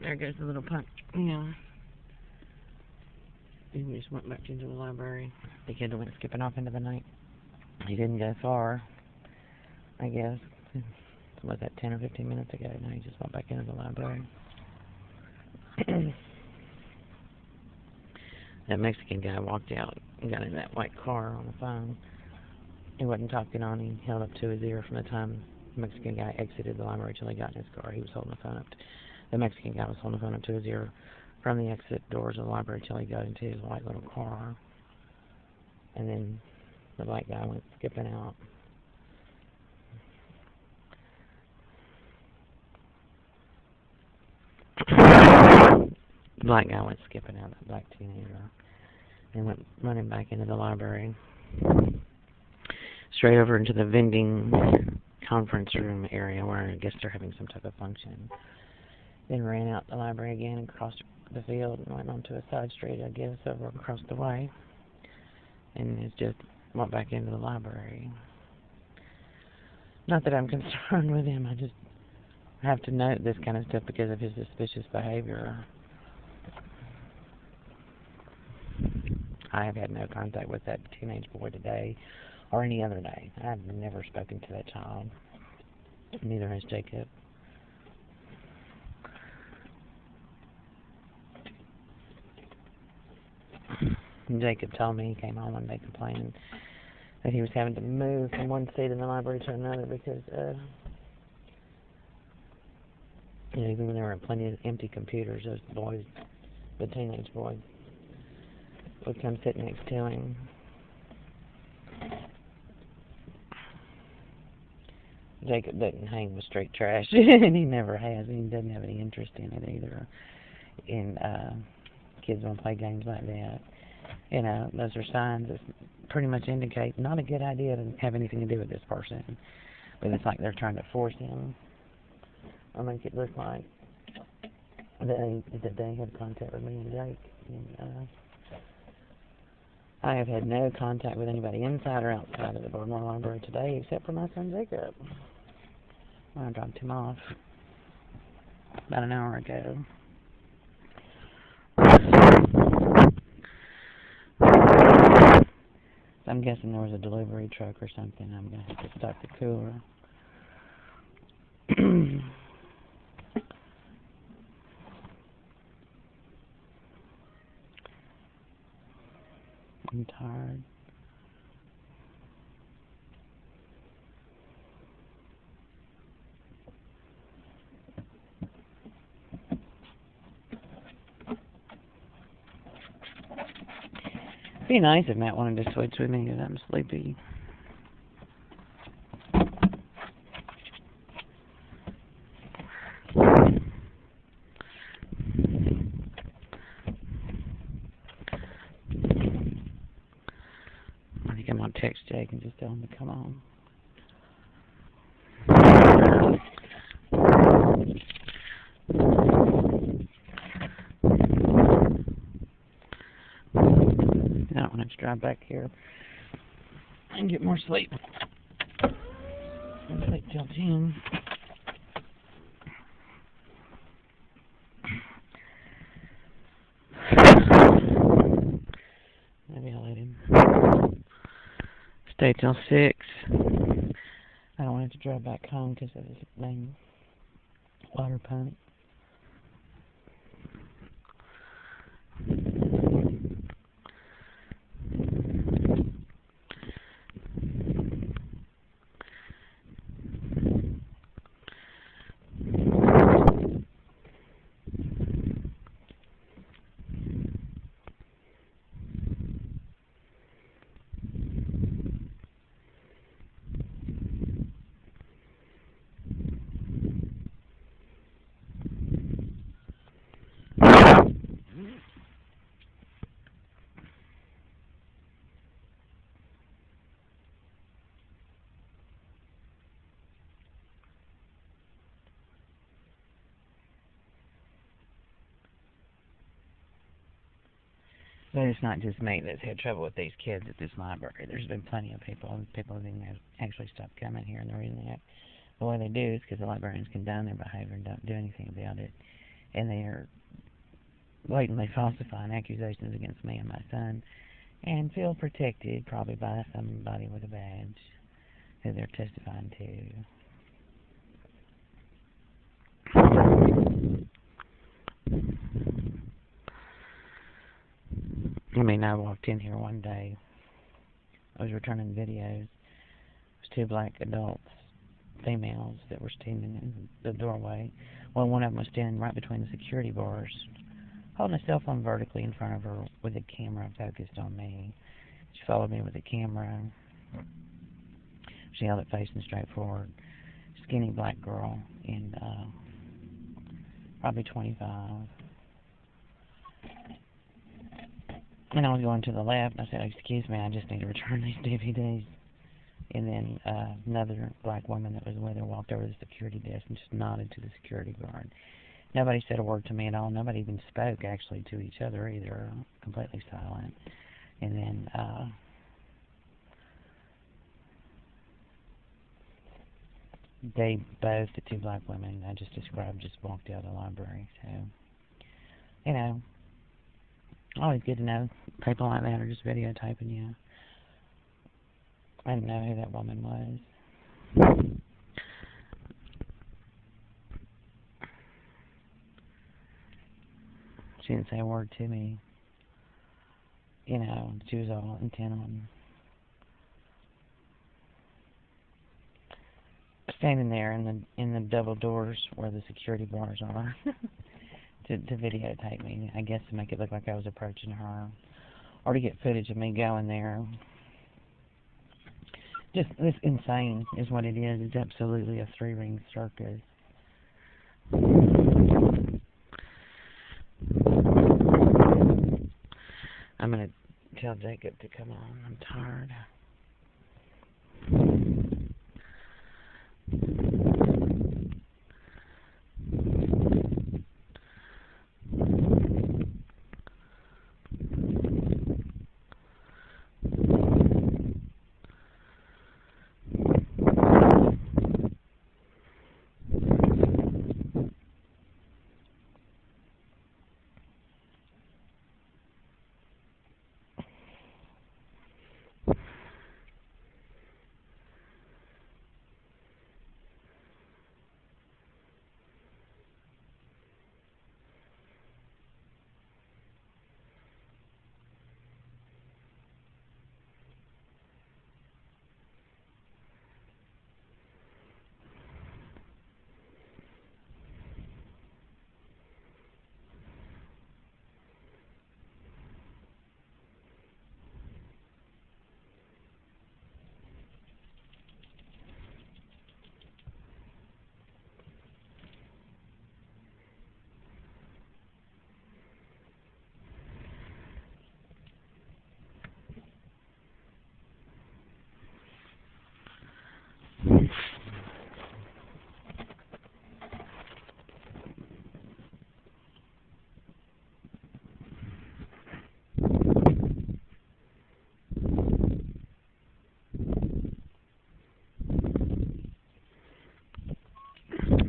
There goes the little punk. Yeah. He just went back into the library. The kid went skipping off into the night. He didn't go far, I guess. Was that 10 or 15 minutes ago? Now he just went back into the library. That Mexican guy walked out and got in that white car on the phone. He wasn't talking on. He held up to his ear from the time the Mexican guy exited the library till he got in his car. He was holding the phone up. The Mexican guy was holding the phone up to his ear from the exit doors of the library till he got into his white little car. And then the black guy went skipping out. The black guy went skipping out, that black teenager, and went running back into the library. Straight over into the vending conference room area where I guess they're having some type of function. Then ran out the library again and crossed the field and went onto a side street, I guess, over across the way. And it's just went back into the library. Not that I'm concerned with him, I just have to note this kind of stuff because of his suspicious behavior. I have had no contact with that teenage boy today or any other day. I've never spoken to that child. Neither has Jacob. Jacob told me he came home one day complaining that he was having to move from one seat in the library to another because, even when there were plenty of empty computers, those boys, the teenage boys, would come sit next to him. Jacob doesn't hang with straight trash, and he never has, and he doesn't have any interest in it either. And kids don't play games like that. You know, those are signs that pretty much indicate not a good idea to have anything to do with this person. But it's like they're trying to force him or make it look like that they had contact with me and Jake. And, I have had no contact with anybody inside or outside of the Broadmoor Library today except for my son Jacob. I dropped him off about an hour ago. I'm guessing there was a delivery truck or something. I'm going to have to stop the cooler. I'm tired. It'd be nice if Matt wanted to switch with me because I'm sleepy. I think I'm going to text Jake and just tell him to come on. I don't want to drive back here and get more sleep. I'll sleep till 10. Maybe I'll let him stay till 6. I don't want to drive back home because of his dang water pump. But it's not just me that's had trouble with these kids at this library. There's been plenty of people, and people have actually stopped coming here, and the reason that the way they do is because the librarians condone their behavior and don't do anything about it. and they're blatantly falsifying accusations against me and my son, and feel protected probably by somebody with a badge who they're testifying to. I mean, I walked in here one day. I was returning videos. It was two black adults, females, that were standing in the doorway. Well, one of them was standing right between the security bars, holding a cell phone vertically in front of her with a camera focused on me. She followed me with the camera. She held it facing straight forward. Skinny black girl, and probably 25. And I was going to the left, and I said, "Excuse me, I just need to return these DVDs." And then another black woman that was with her walked over to the security desk and just nodded to the security guard. Nobody said a word to me at all. Nobody even spoke, actually, to each other either. Completely silent. And then they both, the two black women I just described, just walked out of the library. So, you know, always good to know people like that are just videotaping you. I didn't know who that woman was. She didn't say a word to me. You know, she was all intent on standing there in the double doors where the security bars are to videotape me. I guess to make it look like I was approaching her, or to get footage of me going there. Just, it's insane is what it is. It's absolutely a three-ring circus. I'm going to tell Jacob to come on. I'm tired.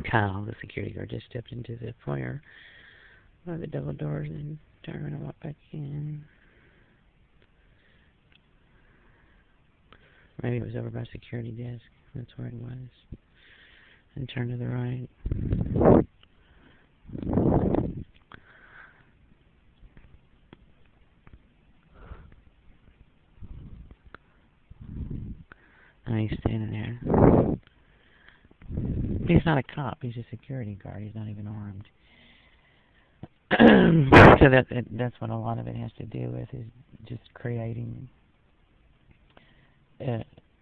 Kyle, the security guard, just stepped into the foyer by the double doors and turned around and walked back in. Maybe it was over by security desk. That's where it was. And turned to the right. And he's standing there. He's not a cop. He's a security guard. He's not even armed. So that's what a lot of it has to do with, is just creating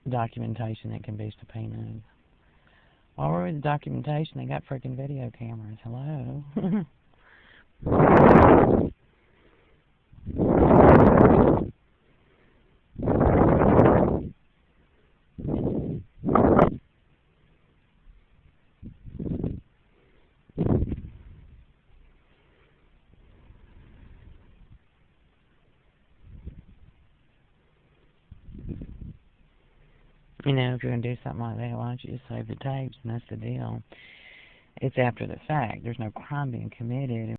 documentation that can be subpoenaed. While we're with the documentation, they got freaking video cameras. Hello. You know, if you're going to do something like that, why don't you just save the tapes? And that's the deal. It's after the fact. There's no crime being committed.